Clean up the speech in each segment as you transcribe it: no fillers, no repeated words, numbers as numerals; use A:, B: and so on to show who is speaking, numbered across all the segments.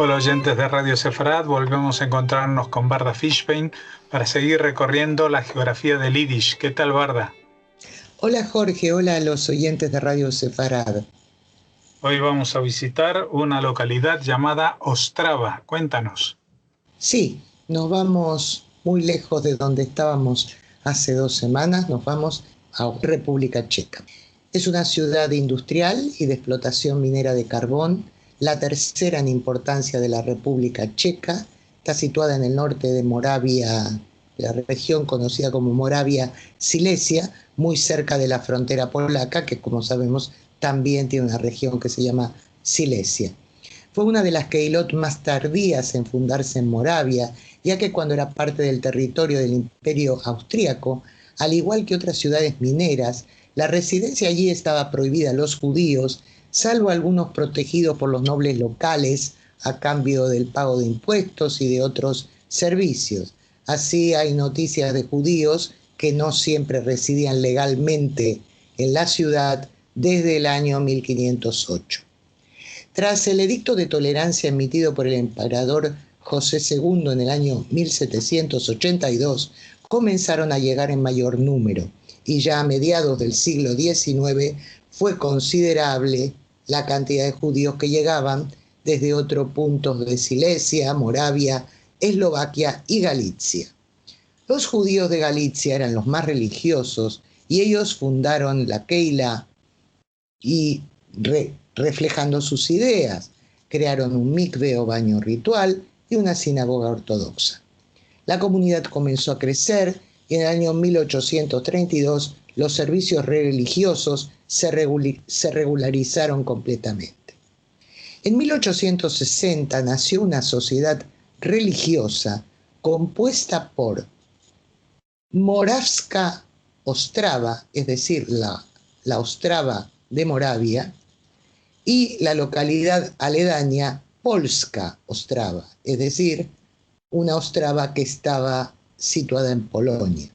A: Hola oyentes de Radio Sefarad, volvemos a encontrarnos con Barda Fishbein para seguir recorriendo la geografía del Yiddish. ¿Qué tal, Barda?
B: Hola Jorge, hola a los oyentes de Radio Sefarad.
A: Hoy vamos a visitar una localidad llamada Ostrava. Cuéntanos.
B: Sí, nos vamos muy lejos de donde estábamos hace 2 semanas, nos vamos a República Checa. Es una ciudad industrial y de explotación minera de carbón, la tercera en importancia de la República Checa. Está situada en el norte de Moravia, la región conocida como Moravia Silesia, muy cerca de la frontera polaca, que como sabemos también tiene una región que se llama Silesia. Fue una de las keilot más tardías en fundarse en Moravia, ya que cuando era parte del territorio del Imperio Austríaco, al igual que otras ciudades mineras, la residencia allí estaba prohibida a los judíos, salvo algunos protegidos por los nobles locales a cambio del pago de impuestos y de otros servicios. Así hay noticias de judíos que no siempre residían legalmente en la ciudad desde el año 1508. Tras el edicto de tolerancia emitido por el emperador José II en el año 1782, comenzaron a llegar en mayor número y ya a mediados del siglo XIX fue considerable la cantidad de judíos que llegaban desde otros puntos de Silesia, Moravia, Eslovaquia y Galicia. Los judíos de Galicia eran los más religiosos y ellos fundaron la Keila y reflejando sus ideas, crearon un mikve o baño ritual y una sinagoga ortodoxa. La comunidad comenzó a crecer y en el año 1832 los servicios religiosos se regularizaron completamente. En 1860 nació una sociedad religiosa compuesta por Moravska Ostrava, es decir, la Ostrava de Moravia, y la localidad aledaña Polska Ostrava, es decir, una Ostrava que estaba situada en Polonia.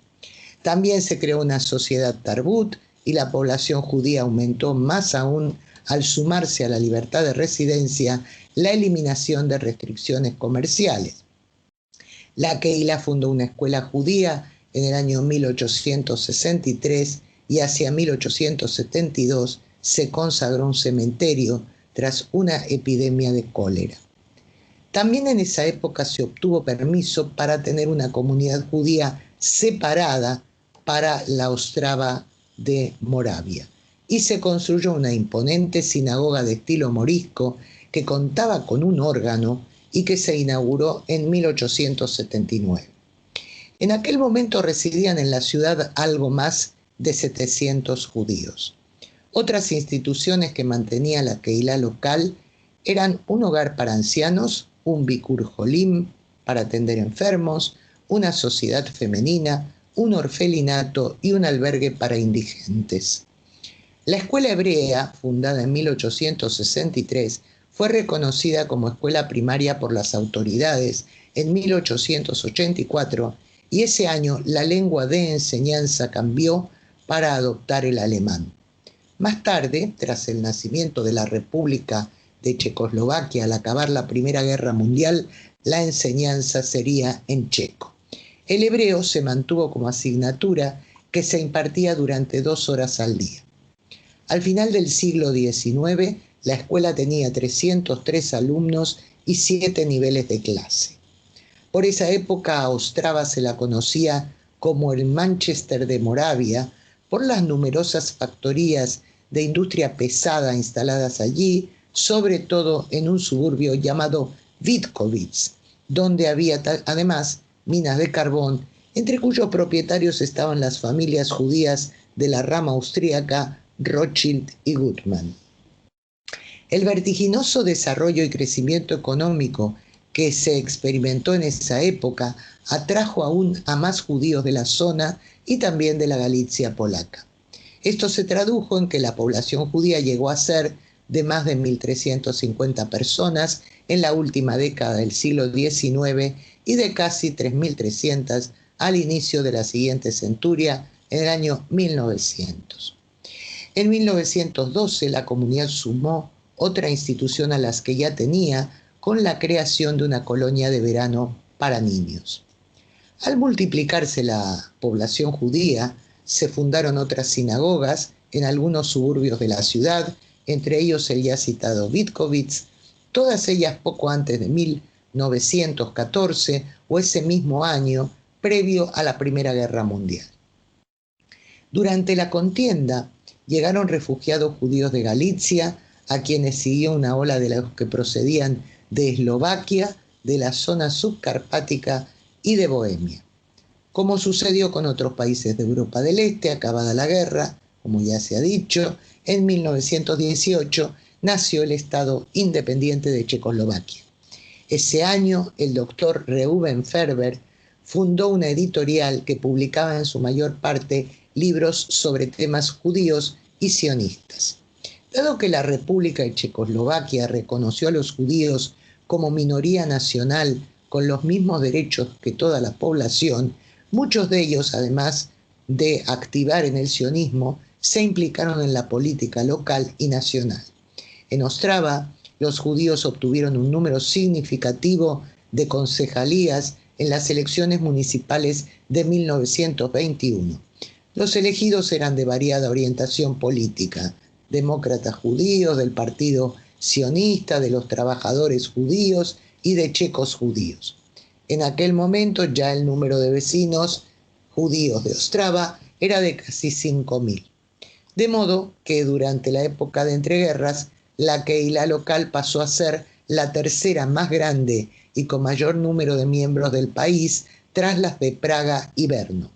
B: También se creó una sociedad Tarbut y la población judía aumentó más aún al sumarse a la libertad de residencia la eliminación de restricciones comerciales. La Keila fundó una escuela judía en el año 1863 y hacia 1872 se consagró un cementerio tras una epidemia de cólera. También en esa época se obtuvo permiso para tener una comunidad judía separada para la Ostrava de Moravia y se construyó una imponente sinagoga de estilo morisco que contaba con un órgano y que se inauguró en 1879. En aquel momento residían en la ciudad algo más de 700 judíos. Otras instituciones que mantenía la Keila local eran un hogar para ancianos, un Bikur Jolim para atender enfermos, una sociedad femenina, un orfelinato y un albergue para indigentes. La escuela hebrea, fundada en 1863, fue reconocida como escuela primaria por las autoridades en 1884 y ese año la lengua de enseñanza cambió para adoptar el alemán. Más tarde, tras el nacimiento de la República de Checoslovaquia al acabar la Primera Guerra Mundial, la enseñanza sería en checo. El hebreo se mantuvo como asignatura que se impartía durante 2 horas al día. Al final del siglo XIX, la escuela tenía 303 alumnos y 7 niveles de clase. Por esa época a Ostrava se la conocía como el Manchester de Moravia por las numerosas factorías de industria pesada instaladas allí, sobre todo en un suburbio llamado Vitkovich, donde había además minas de carbón, entre cuyos propietarios estaban las familias judías de la rama austríaca Rothschild y Gutmann. El vertiginoso desarrollo y crecimiento económico que se experimentó en esa época atrajo aún a más judíos de la zona y también de la Galicia polaca. Esto se tradujo en que la población judía llegó a ser de más de 1.350 personas en la última década del siglo XIX y de casi 3.300 al inicio de la siguiente centuria, en el año 1900. En 1912 la comunidad sumó otra institución a las que ya tenía, con la creación de una colonia de verano para niños. Al multiplicarse la población judía, se fundaron otras sinagogas en algunos suburbios de la ciudad, entre ellos el ya citado Vitkovitz, todas ellas poco antes de 1914 o ese mismo año, previo a la Primera Guerra Mundial. Durante la contienda llegaron refugiados judíos de Galicia, a quienes siguió una ola de los que procedían de Eslovaquia, de la zona subcarpática y de Bohemia. Como sucedió con otros países de Europa del Este, acabada la guerra, como ya se ha dicho, en 1918 nació el Estado independiente de Checoslovaquia. Ese año, el doctor Reuben Ferber fundó una editorial que publicaba en su mayor parte libros sobre temas judíos y sionistas. Dado que la República de Checoslovaquia reconoció a los judíos como minoría nacional con los mismos derechos que toda la población, muchos de ellos, además de activar en el sionismo, se implicaron en la política local y nacional. En Ostrava, los judíos obtuvieron un número significativo de concejalías en las elecciones municipales de 1921. Los elegidos eran de variada orientación política, demócratas judíos, del Partido Sionista, de los trabajadores judíos y de checos judíos. En aquel momento ya el número de vecinos judíos de Ostrava era de casi 5.000. De modo que durante la época de entreguerras, la Keilah local pasó a ser la tercera más grande y con mayor número de miembros del país, tras las de Praga y Brno.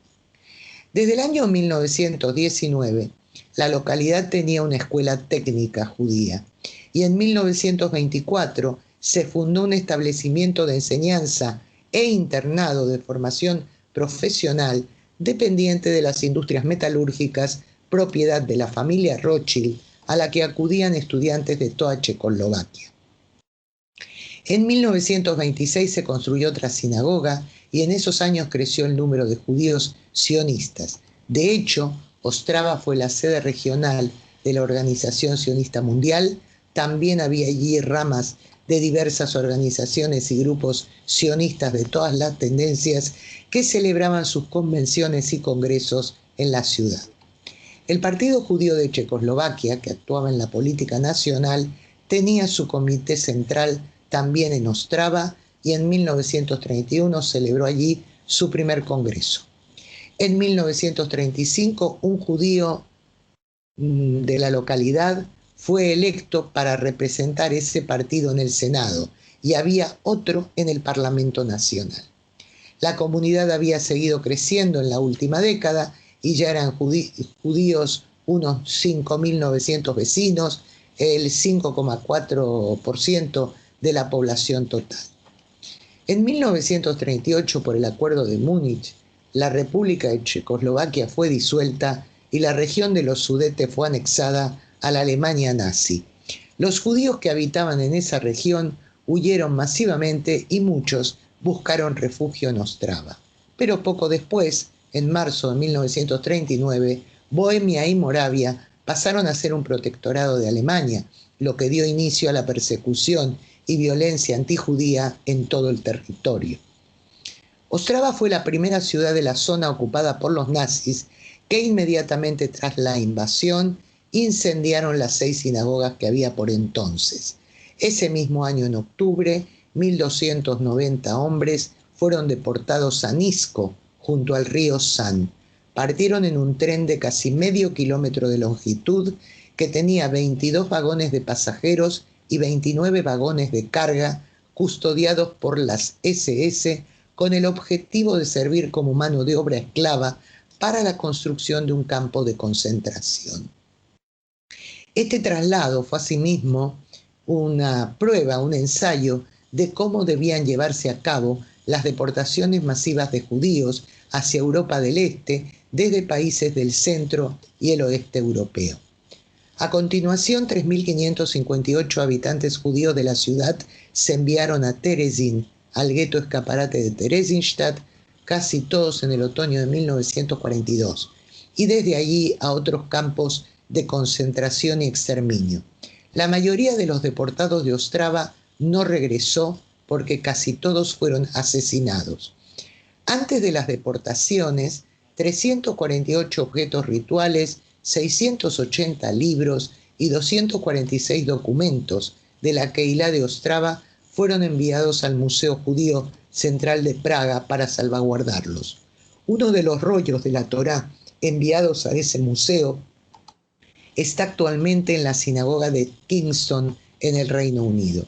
B: Desde el año 1919, la localidad tenía una escuela técnica judía y en 1924 se fundó un establecimiento de enseñanza e internado de formación profesional dependiente de las industrias metalúrgicas, propiedad de la familia Rothschild, a la que acudían estudiantes de toda Checoslovaquia. En 1926 se construyó otra sinagoga y en esos años creció el número de judíos sionistas. De hecho, Ostrava fue la sede regional de la Organización Sionista Mundial. También había allí ramas de diversas organizaciones y grupos sionistas de todas las tendencias que celebraban sus convenciones y congresos en la ciudad. El Partido Judío de Checoslovaquia, que actuaba en la política nacional, tenía su comité central también en Ostrava y en 1931 celebró allí su primer congreso. En 1935, un judío de la localidad fue electo para representar ese partido en el Senado y había otro en el Parlamento Nacional. La comunidad había seguido creciendo en la última década y ya eran judíos unos 5.900 vecinos, el 5,4% de la población total. En 1938, por el Acuerdo de Múnich, la República de Checoslovaquia fue disuelta y la región de los Sudetes fue anexada a la Alemania nazi. Los judíos que habitaban en esa región huyeron masivamente y muchos buscaron refugio en Ostrava. Pero poco después, en marzo de 1939, Bohemia y Moravia pasaron a ser un protectorado de Alemania, lo que dio inicio a la persecución y violencia antijudía en todo el territorio. Ostrava fue la primera ciudad de la zona ocupada por los nazis que inmediatamente tras la invasión incendiaron las 6 sinagogas que había por entonces. Ese mismo año, en octubre, 1.290 hombres fueron deportados a Nisko, junto al río San. Partieron en un tren de casi medio kilómetro de longitud que tenía 22 vagones de pasajeros y 29 vagones de carga custodiados por las SS con el objetivo de servir como mano de obra esclava para la construcción de un campo de concentración. Este traslado fue asimismo una prueba, un ensayo de cómo debían llevarse a cabo las deportaciones masivas de judíos hacia Europa del Este desde países del centro y el oeste europeo. A continuación, 3.558 habitantes judíos de la ciudad se enviaron a Terezín, al gueto escaparate de Theresienstadt, casi todos en el otoño de 1942, y desde allí a otros campos de concentración y exterminio. La mayoría de los deportados de Ostrava no regresó porque casi todos fueron asesinados. Antes de las deportaciones, 348 objetos rituales, 680 libros y 246 documentos de la Keilah de Ostrava fueron enviados al Museo Judío Central de Praga para salvaguardarlos. Uno de los rollos de la Torá enviados a ese museo está actualmente en la sinagoga de Kingston, en el Reino Unido.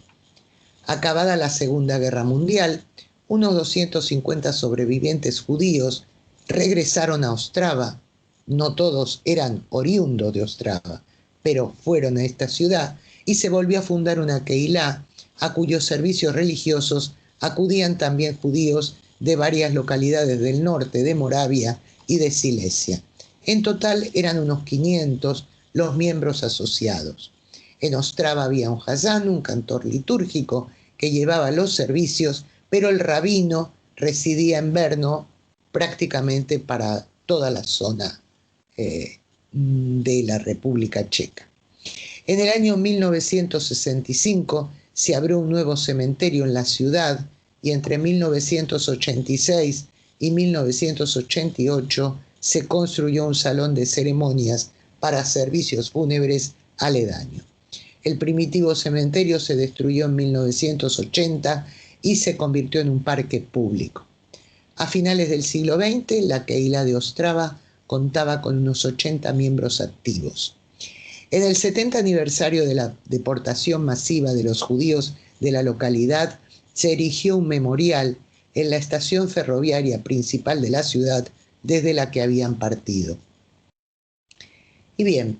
B: Acabada la Segunda Guerra Mundial, unos 250 sobrevivientes judíos regresaron a Ostrava. No todos eran oriundos de Ostrava, pero fueron a esta ciudad y se volvió a fundar una Keilah a cuyos servicios religiosos acudían también judíos de varias localidades del norte de Moravia y de Silesia. En total eran unos 500 los miembros asociados. En Ostrava había un hazán, un cantor litúrgico, que llevaba los servicios, pero el rabino residía en Brno prácticamente para toda la zona de la República Checa. En el año 1965 se abrió un nuevo cementerio en la ciudad y entre 1986 y 1988 se construyó un salón de ceremonias para servicios fúnebres aledaño. El primitivo cementerio se destruyó en 1980 y se convirtió en un parque público. A finales del siglo XX, la Keilah de Ostrava contaba con unos 80 miembros activos. En el 70 aniversario de la deportación masiva de los judíos de la localidad, se erigió un memorial en la estación ferroviaria principal de la ciudad desde la que habían partido. Y bien,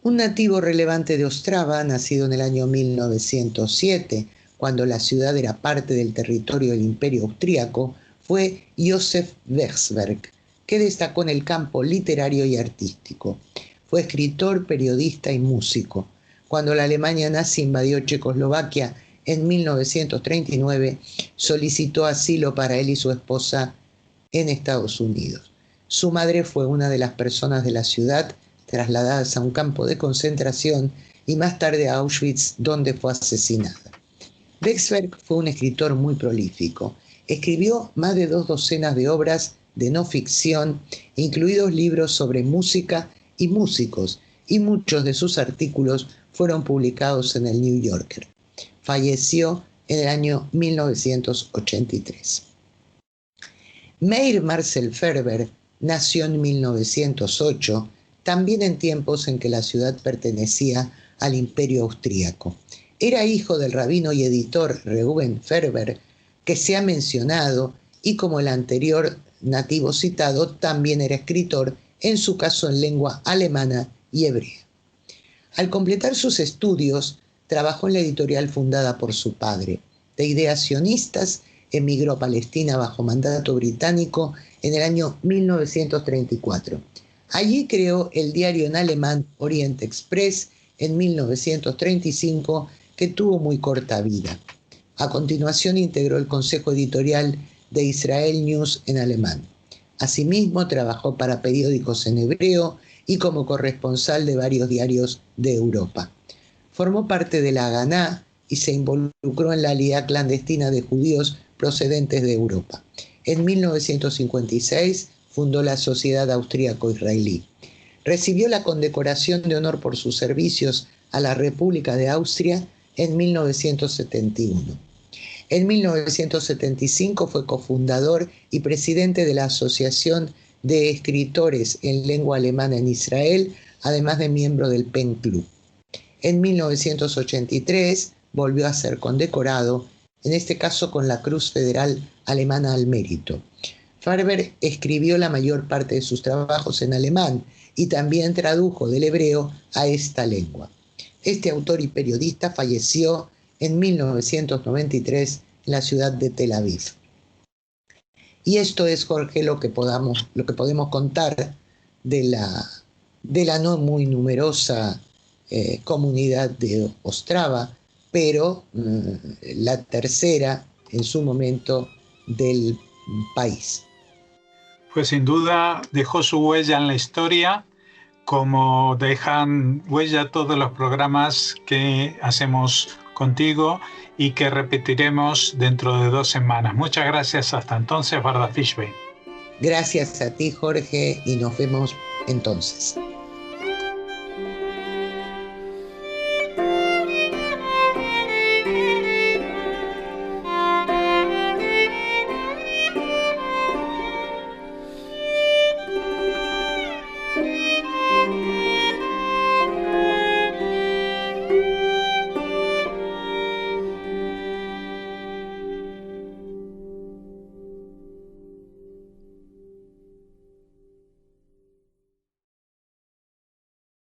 B: un nativo relevante de Ostrava, nacido en el año 1907, cuando la ciudad era parte del territorio del Imperio Austríaco, fue Josef Wechsberg, que destacó en el campo literario y artístico. Fue escritor, periodista y músico. Cuando la Alemania nazi invadió Checoslovaquia en 1939, solicitó asilo para él y su esposa en Estados Unidos. Su madre fue una de las personas de la ciudad trasladadas a un campo de concentración y más tarde a Auschwitz, donde fue asesinada. Wechsberg fue un escritor muy prolífico. Escribió más de 2 docenas de obras de no ficción, incluidos libros sobre música y músicos, y muchos de sus artículos fueron publicados en el New Yorker. Falleció en el año 1983. Meir Marcel Ferber nació en 1908, también en tiempos en que la ciudad pertenecía al Imperio Austríaco. Era hijo del rabino y editor Reuben Ferber, que se ha mencionado, y como el anterior nativo citado, también era escritor, en su caso en lengua alemana y hebrea. Al completar sus estudios, trabajó en la editorial fundada por su padre. De ideas sionistas, emigró a Palestina bajo mandato británico en el año 1934. Allí creó el diario en alemán Orient Express en 1935, que tuvo muy corta vida. A continuación integró el consejo editorial de Israel News en alemán. Asimismo, trabajó para periódicos en hebreo y como corresponsal de varios diarios de Europa. Formó parte de la Haganá y se involucró en la Aliyá clandestina de judíos procedentes de Europa. En 1956 fundó la Sociedad Austríaco-Israelí. Recibió la condecoración de honor por sus servicios a la República de Austria en 1971. En 1975 fue cofundador y presidente de la Asociación de Escritores en Lengua Alemana en Israel, además de miembro del PEN Club. En 1983 volvió a ser condecorado, en este caso con la Cruz Federal Alemana al Mérito. Ferber escribió la mayor parte de sus trabajos en alemán y también tradujo del hebreo a esta lengua. Este autor y periodista falleció en 1993 en la ciudad de Tel Aviv. Y esto es, Jorge, lo que podemos contar de la no muy numerosa comunidad de Ostrava, pero la tercera en su momento del país.
A: Pues sin duda dejó su huella en la historia, como dejan huella todos los programas que hacemos contigo y que repetiremos dentro de 2 semanas. Muchas gracias. Hasta entonces, Barda Fishbein.
B: Gracias a ti, Jorge, y nos vemos entonces.